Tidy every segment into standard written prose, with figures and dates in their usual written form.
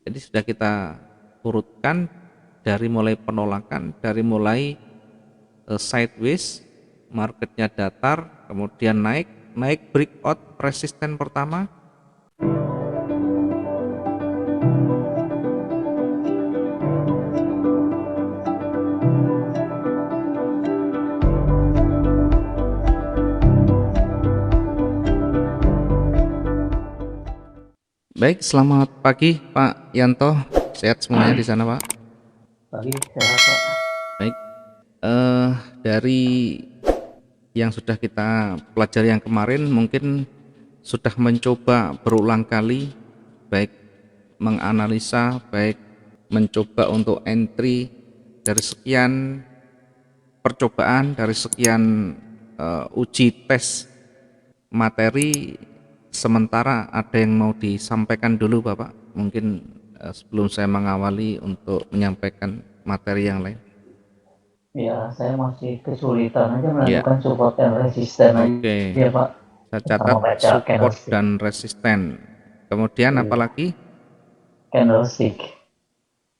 Jadi sudah kita urutkan dari mulai penolakan, dari mulai sideways, marketnya datar, kemudian naik breakout resisten pertama. Baik, selamat pagi Pak Yanto, sehat semuanya di sana Pak? Pagi, sehat Pak. Baik, dari yang sudah kita pelajari yang kemarin mungkin sudah mencoba berulang kali, baik menganalisa, baik mencoba untuk entry dari sekian percobaan, dari sekian uji tes materi. Sementara ada yang mau disampaikan dulu Bapak, mungkin sebelum saya mengawali untuk menyampaikan materi yang lain. Ya, saya masih kesulitan aja Ya, menentukan support dan resisten oke. aja Pak. Saya Sama catat baca support candlestick. dan resisten. Kemudian apa Iya, lagi? candlestick.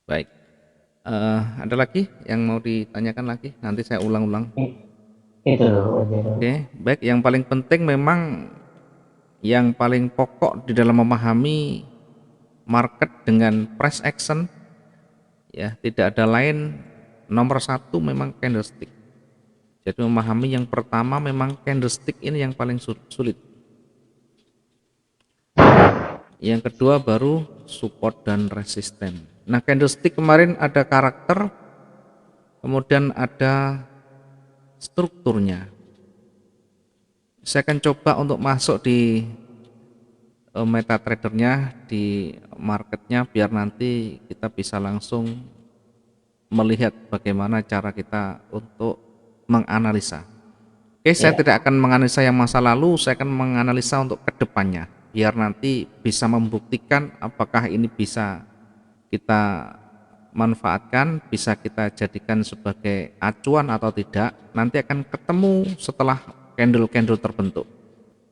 Baik. Ada lagi yang mau ditanyakan lagi? Nanti saya ulang-ulang. Itu dulu aja dulu. Oke, baik. Yang paling penting memang yang paling pokok di dalam memahami market dengan price action, ya tidak ada lain, nomor satu memang candlestick. Jadi memahami yang pertama memang candlestick ini yang paling sulit. Yang kedua baru support dan resisten. Nah, candlestick kemarin ada karakter, kemudian ada strukturnya. Saya akan coba untuk masuk di MetaTrader-nya, di marketnya, biar nanti kita bisa langsung melihat bagaimana cara kita untuk menganalisa. Oke, saya Ya, tidak akan menganalisa yang masa lalu, saya akan menganalisa untuk kedepannya, biar nanti bisa membuktikan apakah ini bisa kita manfaatkan, bisa kita jadikan sebagai acuan atau tidak. Nanti akan ketemu setelah candle-candle terbentuk.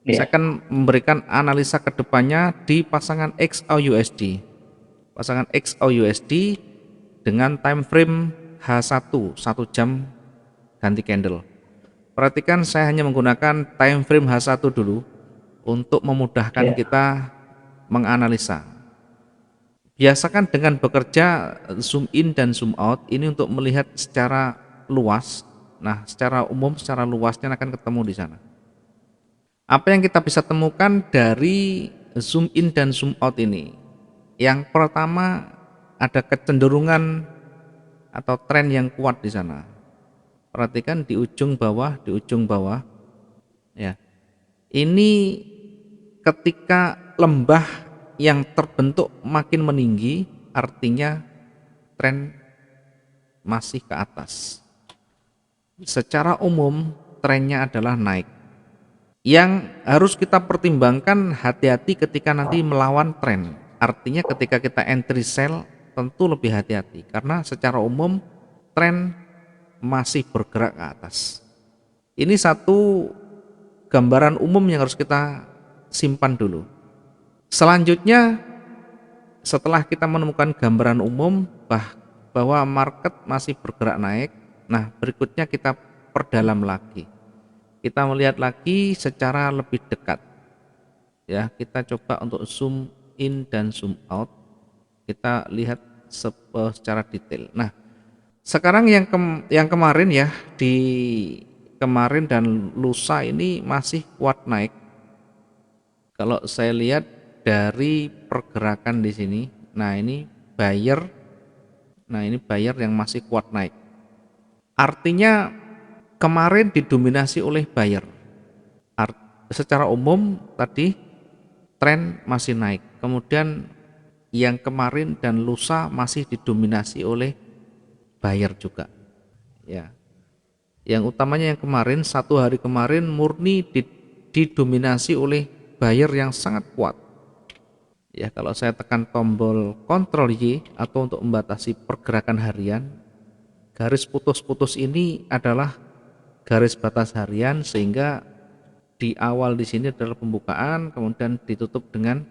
Saya ya, akan memberikan analisa kedepannya di pasangan XAUUSD. Pasangan XAUUSD dengan time frame H1, 1 jam ganti candle. Perhatikan saya hanya menggunakan time frame H1 dulu untuk memudahkan ya, kita menganalisa. Biasakan dengan bekerja zoom in dan zoom out ini untuk melihat secara luas. Nah, secara umum, secara luasnya akan ketemu di sana. Apa yang kita bisa temukan dari zoom in dan zoom out ini? Yang pertama, ada kecenderungan atau tren yang kuat di sana. Perhatikan di ujung bawah, ya. Ini ketika lembah yang terbentuk makin meninggi, artinya tren masih ke atas. Secara umum trennya adalah naik. Yang harus kita pertimbangkan, hati-hati ketika nanti melawan tren. Artinya ketika kita entry sell tentu lebih hati-hati karena secara umum tren masih bergerak ke atas. Ini satu gambaran umum yang harus kita simpan dulu. Selanjutnya, setelah kita menemukan gambaran umum bahwa market masih bergerak naik, nah berikutnya kita perdalam lagi. Kita melihat lagi secara lebih dekat. Ya, kita coba untuk zoom in dan zoom out. Kita lihat secara detail. Nah, sekarang yang kemarin ya, di kemarin dan lusa ini masih kuat naik. Kalau saya lihat dari pergerakan di sini, nah ini buyer, nah ini buyer yang masih kuat naik. Artinya kemarin didominasi oleh buyer. Secara umum tadi tren masih naik. Kemudian yang kemarin dan lusa masih didominasi oleh buyer juga. Ya. Yang utamanya yang kemarin, satu hari kemarin murni didominasi oleh buyer yang sangat kuat. Ya, kalau saya tekan tombol Ctrl Y atau untuk membatasi pergerakan harian, garis putus-putus ini adalah garis batas harian, sehingga di awal di sini adalah pembukaan, kemudian ditutup dengan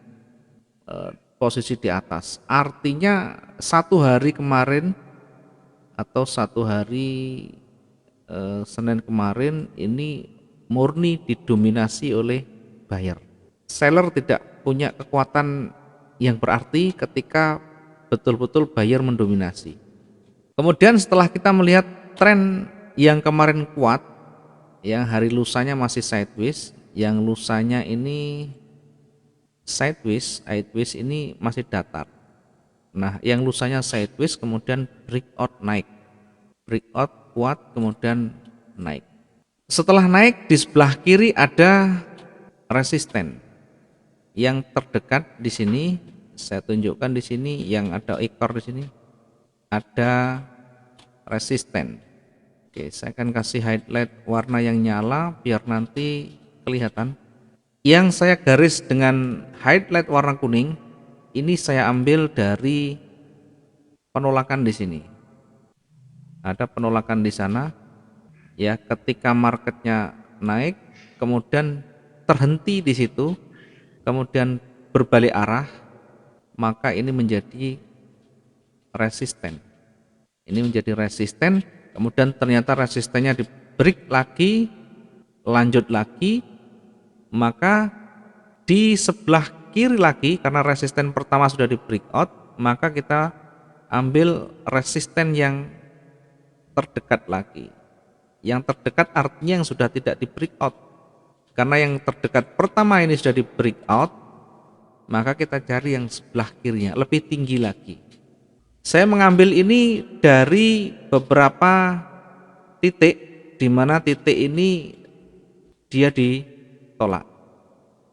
posisi di atas. Artinya 1 hari kemarin atau 1 hari Senin kemarin ini murni didominasi oleh buyer. Seller tidak punya kekuatan yang berarti ketika betul-betul buyer mendominasi. Kemudian setelah kita melihat tren yang kemarin kuat, yang hari lusanya masih sideways, yang lusanya ini sideways ini masih datar. Nah, yang lusanya sideways kemudian breakout naik. Breakout kuat kemudian naik. Setelah naik di sebelah kiri ada resisten. Yang terdekat di sini saya tunjukkan di sini yang ada ekor di sini ada resisten. Oke, saya akan kasih highlight warna yang nyala biar nanti kelihatan. Yang saya garis dengan highlight warna kuning ini saya ambil dari penolakan di sini. Ada penolakan di sana. Ya, ketika marketnya naik, kemudian terhenti di situ, kemudian berbalik arah, maka ini menjadi resisten. Ini menjadi resisten, kemudian ternyata resistennya di break lagi, lanjut lagi, maka di sebelah kiri lagi karena resisten pertama sudah di breakout, maka kita ambil resisten yang terdekat lagi. Yang terdekat artinya yang sudah tidak di breakout. Karena yang terdekat pertama ini sudah di breakout, maka kita cari yang sebelah kirinya, lebih tinggi lagi. Saya mengambil ini dari beberapa titik, di mana titik ini dia ditolak.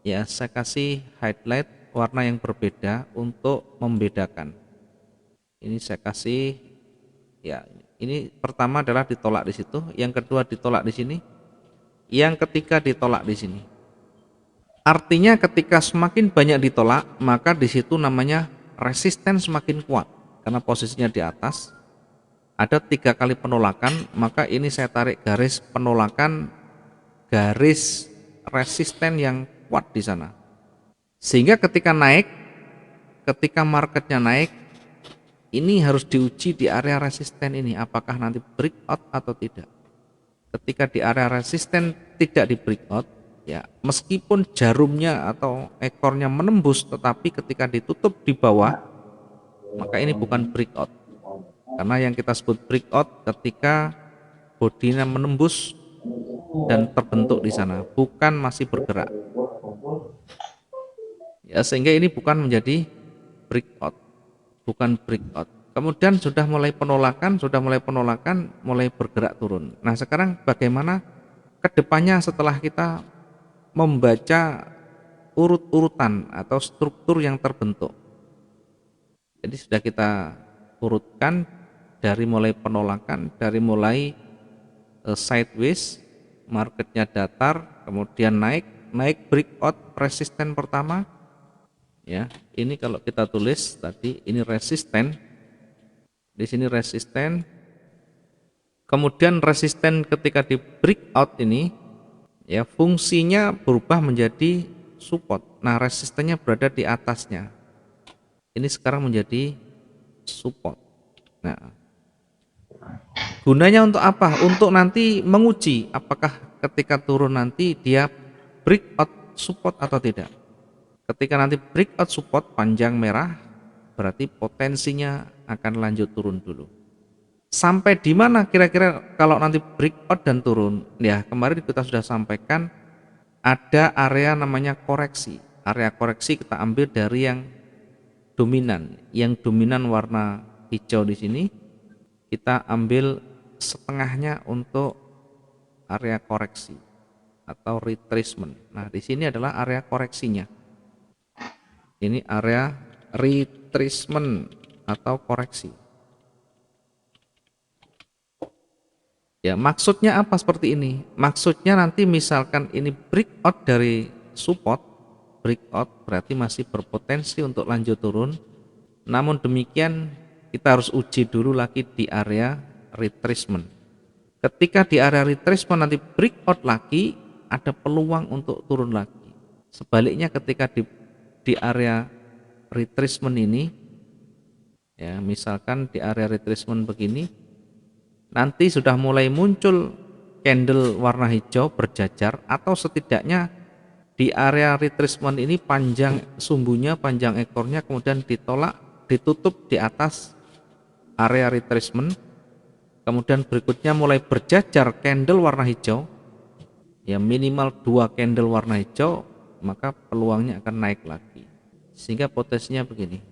Ya, saya kasih highlight warna yang berbeda untuk membedakan. Ini saya kasih, ya, ini pertama adalah ditolak di situ, yang kedua ditolak di sini, yang ketiga ditolak di sini. Artinya ketika semakin banyak ditolak, maka di situ namanya resisten semakin kuat. Karena posisinya di atas, ada 3 kali penolakan, maka ini saya tarik garis penolakan, garis resisten yang kuat di sana. Sehingga ketika naik, ketika marketnya naik, ini harus diuji di area resisten ini, apakah nanti breakout atau tidak. Ketika di area resisten tidak di breakout, ya meskipun jarumnya atau ekornya menembus, tetapi ketika ditutup di bawah, maka ini bukan breakout. Karena yang kita sebut breakout ketika bodinya menembus dan terbentuk di sana, bukan masih bergerak. Ya, sehingga ini bukan menjadi breakout, bukan breakout. Kemudian sudah mulai penolakan, mulai bergerak turun. Nah, sekarang bagaimana kedepannya setelah kita membaca urut-urutan atau struktur yang terbentuk? Jadi sudah kita urutkan dari mulai penolakan, dari mulai sideways, marketnya datar, kemudian naik breakout resisten pertama. Ya, ini kalau kita tulis tadi ini resisten, di sini resisten, kemudian resisten ketika di breakout ini, ya fungsinya berubah menjadi support. Nah, resistennya berada di atasnya. Ini sekarang menjadi support. Nah, gunanya untuk apa? Untuk nanti menguji apakah ketika turun nanti dia breakout support atau tidak. Ketika nanti breakout support panjang merah, berarti potensinya akan lanjut turun dulu. Sampai di mana kira-kira kalau nanti breakout dan turun? Ya, kemarin kita sudah sampaikan ada area namanya koreksi. Area koreksi kita ambil dari yang dominan. Yang dominan warna hijau di sini kita ambil setengahnya untuk area koreksi atau retracement. Nah, di sini adalah area koreksinya. Ini area retracement atau koreksi. Ya, maksudnya apa seperti ini? Maksudnya nanti misalkan ini breakout dari support, breakout berarti masih berpotensi untuk lanjut turun. Namun demikian kita harus uji dulu lagi di area retracement. Ketika di area retracement nanti breakout lagi, ada peluang untuk turun lagi. Sebaliknya ketika di area retracement ini, ya misalkan di area retracement begini, nanti sudah mulai muncul candle warna hijau berjajar, atau setidaknya di area retracement ini panjang sumbunya, panjang ekornya, kemudian ditolak, ditutup di atas area retracement, kemudian berikutnya mulai berjajar candle warna hijau, ya minimal 2 candle warna hijau, maka peluangnya akan naik lagi, sehingga potensinya begini,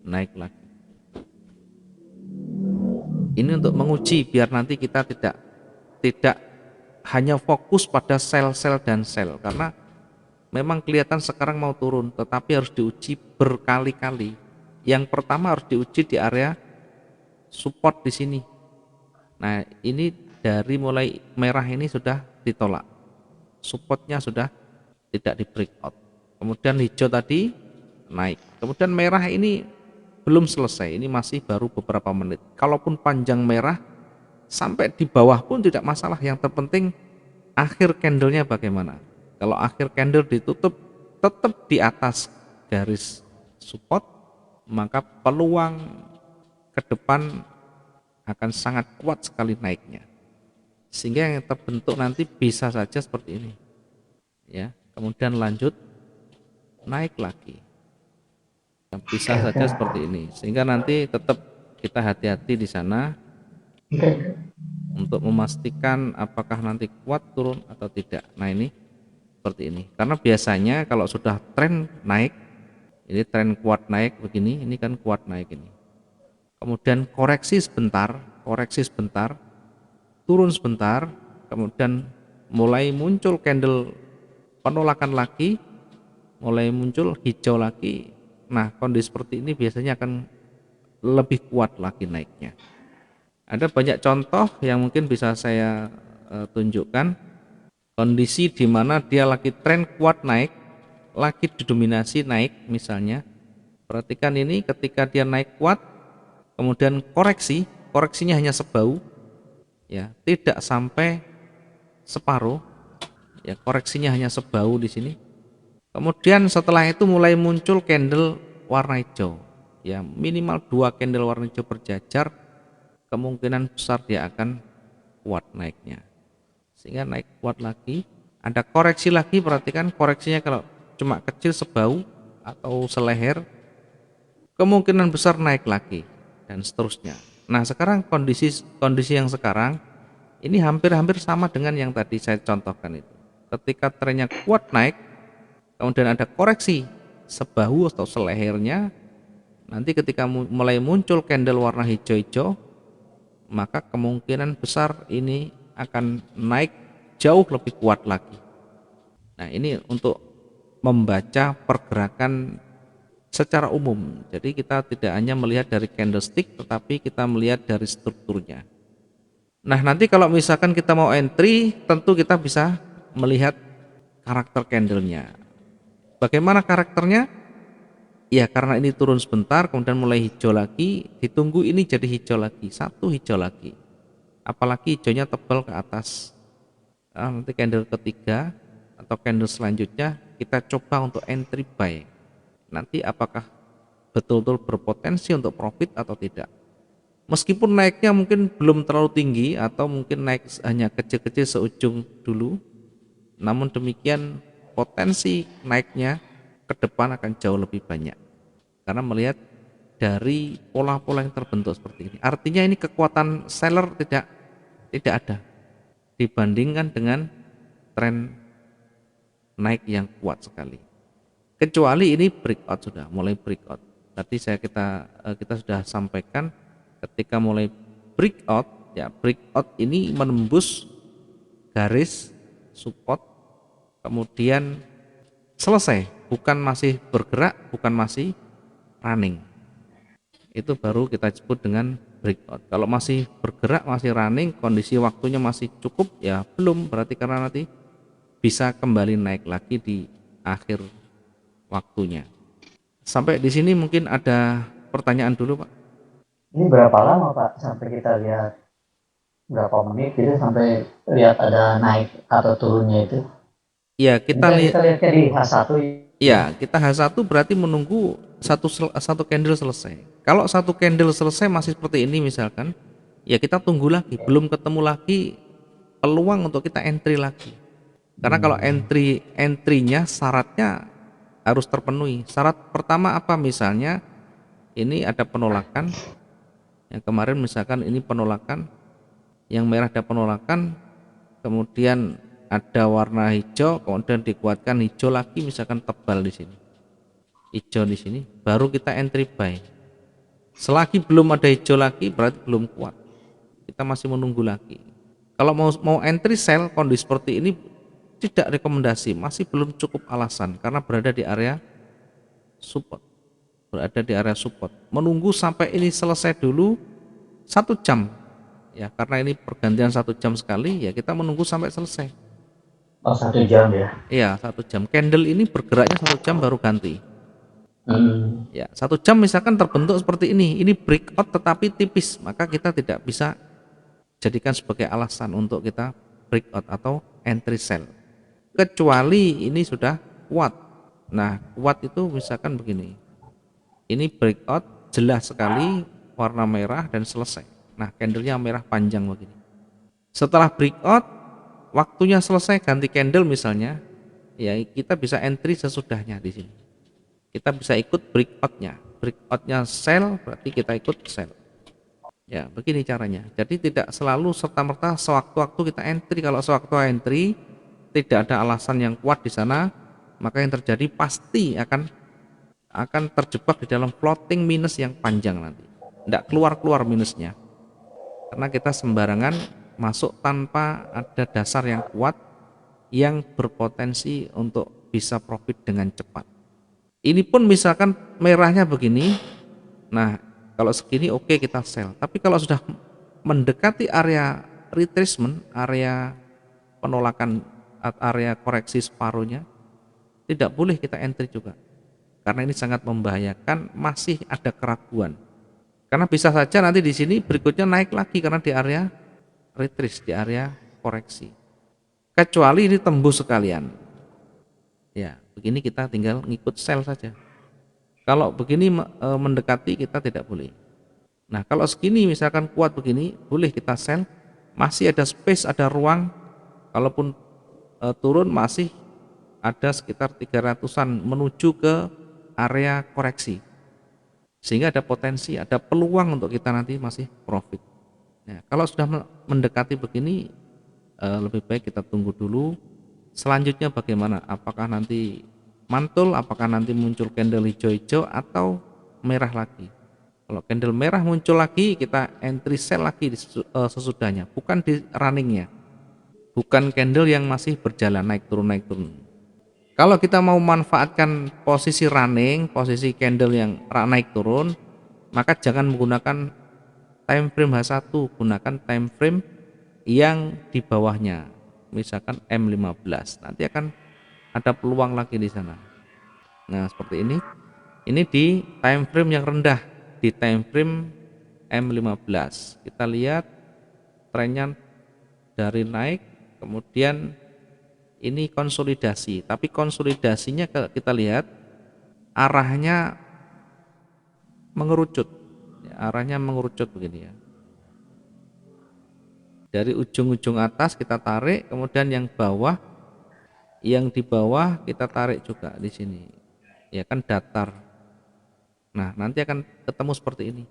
naik lagi. Ini untuk menguji biar nanti kita tidak hanya fokus pada sel-sel dan sel, karena memang kelihatan sekarang mau turun, tetapi harus diuji berkali-kali. Yang pertama harus diuji di area support di sini. Nah, ini dari mulai merah ini sudah ditolak, supportnya sudah tidak di breakout. Kemudian hijau tadi naik, kemudian merah ini belum selesai, ini masih baru beberapa menit. Kalaupun panjang merah sampai di bawah pun tidak masalah, yang terpenting akhir candlenya bagaimana. Kalau akhir candle ditutup tetap di atas garis support, maka peluang ke depan akan sangat kuat sekali naiknya, sehingga yang terbentuk nanti bisa saja seperti ini, ya kemudian lanjut naik lagi, bisa saja seperti ini, sehingga nanti tetap kita hati-hati di sana untuk memastikan apakah nanti kuat turun atau tidak. Nah, ini seperti ini, karena biasanya kalau sudah tren naik, ini tren kuat naik begini, ini kan kuat naik ini, kemudian koreksi sebentar, turun sebentar, kemudian mulai muncul candle penolakan lagi, mulai muncul hijau lagi. Nah, kondisi seperti ini biasanya akan lebih kuat lagi naiknya. Ada banyak contoh yang mungkin bisa saya tunjukkan, kondisi di mana dia lagi tren kuat naik, lagi didominasi naik misalnya. Perhatikan ini, ketika dia naik kuat, kemudian koreksinya hanya sebau, ya tidak sampai separuh, ya koreksinya hanya sebau di sini. Kemudian setelah itu mulai muncul candle warna hijau, ya minimal 2 candle warna hijau berjajar, kemungkinan besar dia akan kuat naiknya, sehingga naik kuat lagi. Ada koreksi lagi, perhatikan koreksinya kalau cuma kecil sebau atau seleher, kemungkinan besar naik lagi, dan seterusnya. Nah, sekarang kondisi yang sekarang ini hampir-hampir sama dengan yang tadi saya contohkan itu. Ketika trennya kuat naik, kemudian ada koreksi sebahu atau selehernya, nanti ketika mulai muncul candle warna hijau-hijau, maka kemungkinan besar ini akan naik jauh lebih kuat lagi. Nah, ini untuk membaca pergerakan secara umum. Jadi kita tidak hanya melihat dari candlestick, tetapi kita melihat dari strukturnya. Nah, nanti kalau misalkan kita mau entry, tentu kita bisa melihat karakter candlenya. Bagaimana karakternya? Ya, karena ini turun sebentar, kemudian mulai hijau lagi, ditunggu ini jadi hijau lagi, satu hijau lagi. Apalagi hijaunya tebal ke atas. Nanti candle ketiga atau candle selanjutnya kita coba untuk entry buy. Nanti apakah betul-betul berpotensi untuk profit atau tidak. Meskipun naiknya mungkin belum terlalu tinggi atau mungkin naik hanya kecil-kecil seujung dulu, namun demikian potensi naiknya ke depan akan jauh lebih banyak, karena melihat dari pola-pola yang terbentuk seperti ini. Artinya ini kekuatan seller tidak ada dibandingkan dengan tren naik yang kuat sekali. Kecuali ini breakout, sudah mulai breakout. Tadi kita sudah sampaikan, ketika mulai breakout, ya breakout ini menembus garis support, kemudian selesai, bukan masih bergerak, bukan masih running, itu baru kita sebut dengan breakout. Kalau masih bergerak, masih running, kondisi waktunya masih cukup, ya belum, berarti karena nanti bisa kembali naik lagi di akhir waktunya. Sampai di sini mungkin ada pertanyaan dulu, Pak. Ini berapa lama Pak sampai kita lihat, berapa menit gitu sampai lihat ada naik atau turunnya itu? Ya, kita Ini kan kita lihatnya di H1 Ya, kita H1 berarti menunggu satu candle selesai. Kalau satu candle selesai masih seperti ini misalkan, ya kita tunggu lagi, belum ketemu lagi peluang untuk kita entry lagi. Karena kalau entry-nya syaratnya harus terpenuhi. Syarat pertama apa misalnya? Ini ada penolakan. Yang kemarin misalkan ini penolakan, yang merah ada penolakan, kemudian ada warna hijau, kemudian dikuatkan hijau lagi misalkan tebal di sini. Hijau di sini, baru kita entry buy. Selagi belum ada hijau lagi berarti belum kuat. Kita masih menunggu lagi. Kalau mau entry sell kondisi seperti ini tidak rekomendasi, masih belum cukup alasan karena berada di area support. Menunggu sampai ini selesai dulu 1 jam. Ya, karena ini pergantian 1 jam sekali, ya kita menunggu sampai selesai. Oh, 1 jam ya. Iya, 1 jam. Candle ini bergeraknya 1 jam baru ganti. Ya, 1 jam misalkan terbentuk seperti ini breakout tetapi tipis, maka kita tidak bisa jadikan sebagai alasan untuk kita breakout atau entry sell. Kecuali ini sudah kuat. Nah, kuat itu misalkan begini. Ini breakout jelas sekali warna merah dan selesai. Nah, candlenya merah panjang begini. Setelah breakout, waktunya selesai ganti candle misalnya, ya kita bisa entry sesudahnya di sini. Kita bisa ikut breakoutnya sell berarti kita ikut sell. Ya, begini caranya. Jadi tidak selalu serta-merta sewaktu-waktu kita entry. Kalau sewaktu entry tidak ada alasan yang kuat di sana, maka yang terjadi pasti akan terjebak di dalam floating minus yang panjang nanti. Tidak keluar minusnya. Karena kita sembarangan masuk tanpa ada dasar yang kuat yang berpotensi untuk bisa profit dengan cepat. Ini pun misalkan merahnya begini, nah kalau segini oke kita sell. Tapi kalau sudah mendekati area retracement, area penolakan, area koreksi separuhnya, tidak boleh kita entry juga. Karena ini sangat membahayakan, masih ada keraguan. Karena bisa saja nanti di sini berikutnya naik lagi karena di area retrace, di area koreksi. Kecuali ini tembus sekalian. Ya, begini kita tinggal ngikut sell saja. Kalau begini mendekati kita tidak boleh. Nah, kalau segini misalkan kuat begini, boleh kita sell. Masih ada space, ada ruang. Kalaupun turun masih ada sekitar 300-an menuju ke area koreksi. Sehingga ada potensi, ada peluang untuk kita nanti masih profit. Nah, kalau sudah mendekati begini, lebih baik kita tunggu dulu. Selanjutnya bagaimana? Apakah nanti mantul, apakah nanti muncul candle hijau-hijau atau merah lagi? Kalau candle merah muncul lagi, kita entry sell lagi sesudahnya, bukan di runningnya, bukan candle yang masih berjalan naik turun. Kalau kita mau manfaatkan posisi running, posisi candle yang naik turun, maka jangan menggunakan time frame H1, gunakan time frame yang di bawahnya. Misalkan M15, nanti akan ada peluang lagi di sana. Nah, seperti ini di time frame yang rendah, di time frame M15. Kita lihat trennya dari naik, kemudian ini konsolidasi, tapi konsolidasinya kita lihat arahnya mengerucut, arahnya mengerucut begini ya. Dari ujung-ujung atas kita tarik, kemudian yang di bawah kita tarik juga di sini. Ya kan datar. Nah, nanti akan ketemu seperti ini.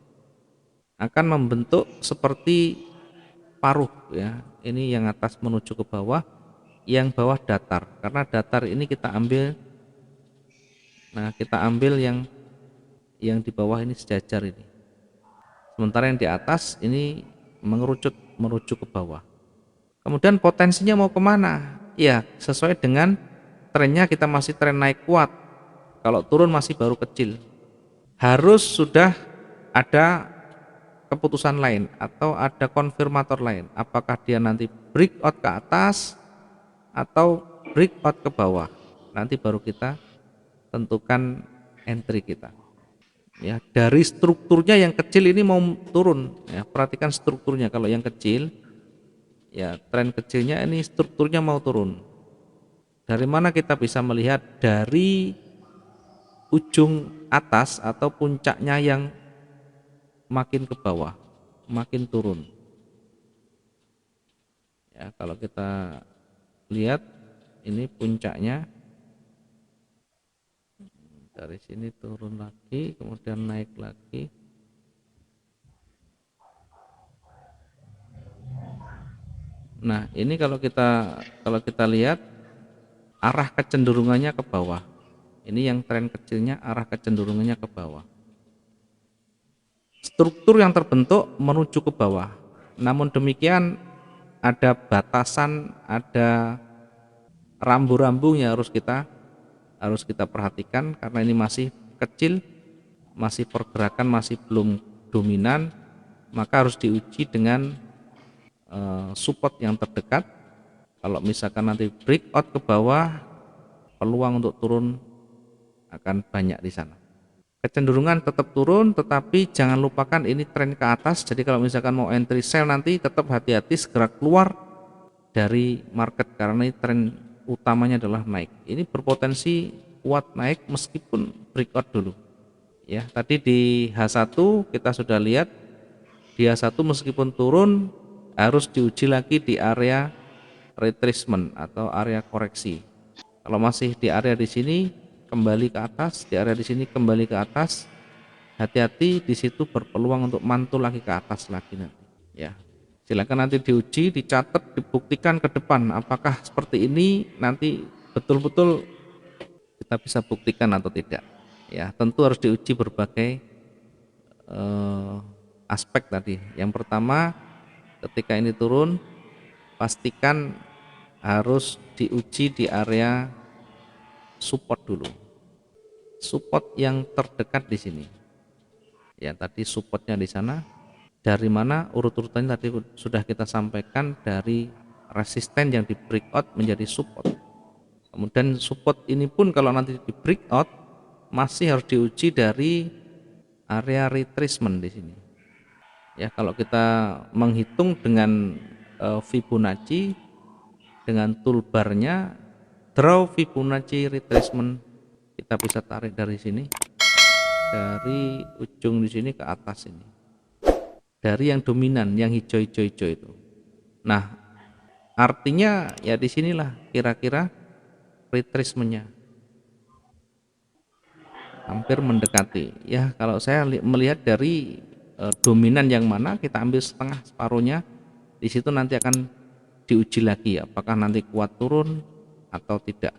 Akan membentuk seperti paruh ya. Ini yang atas menuju ke bawah, yang bawah datar. Karena datar ini kita ambil, nah kita ambil yang di bawah ini sejajar ini. Sementara yang di atas ini mengerucut menuju ke bawah. Kemudian potensinya mau kemana? Ya sesuai dengan trennya, kita masih tren naik kuat. Kalau turun masih baru kecil. Harus sudah ada keputusan lain atau ada konfirmator lain. Apakah dia nanti breakout ke atas atau breakout ke bawah. Nanti baru kita tentukan entry kita. Ya, dari strukturnya yang kecil ini mau turun ya, perhatikan strukturnya. Kalau yang kecil ya, tren kecilnya ini strukturnya mau turun. Dari mana kita bisa melihat? Dari ujung atas atau puncaknya yang makin ke bawah, makin turun. Ya, kalau kita lihat ini puncaknya dari sini turun lagi, kemudian naik lagi. Nah, ini kalau kita lihat arah kecenderungannya ke bawah. Ini yang tren kecilnya arah kecenderungannya ke bawah. Struktur yang terbentuk menuju ke bawah. Namun demikian ada batasan, ada rambu-rambu yang harus kita perhatikan karena ini masih kecil, masih pergerakan masih belum dominan, maka harus diuji dengan support yang terdekat. Kalau misalkan nanti breakout ke bawah, peluang untuk turun akan banyak di sana. Kecenderungan tetap turun, tetapi jangan lupakan ini tren ke atas. Jadi kalau misalkan mau entry sell nanti tetap hati-hati segera keluar dari market karena ini tren utamanya adalah naik. Ini berpotensi kuat naik meskipun breakout dulu. Ya, tadi di H1 kita sudah lihat di H1 meskipun turun harus diuji lagi di area retracement atau area koreksi. Kalau masih di area di sini kembali ke atas, di area di sini kembali ke atas, hati-hati di situ berpeluang untuk mantul lagi ke atas lagi nanti. Ya, silakan nanti diuji, dicatat, dibuktikan ke depan apakah seperti ini nanti betul-betul kita bisa buktikan atau tidak. Ya, tentu harus diuji berbagai aspek tadi. Yang pertama, ketika ini turun, pastikan harus diuji di area support dulu. Support yang terdekat di sini. Ya, tadi supportnya di sana. Dari mana urut-urutannya tadi sudah kita sampaikan, dari resisten yang di breakout menjadi support. Kemudian support ini pun kalau nanti di breakout masih harus diuji dari area retracement di sini. Ya, kalau kita menghitung dengan Fibonacci dengan toolbarnya draw Fibonacci retracement, kita bisa tarik dari sini, dari ujung di sini ke atas ini, dari yang dominan yang hijau-hijau itu. Nah, artinya ya di sinilah kira-kira retracementnya hampir mendekati. Ya, kalau saya melihat dari dominan yang mana, kita ambil setengah separuhnya, di situ nanti akan diuji lagi apakah nanti kuat turun atau tidak.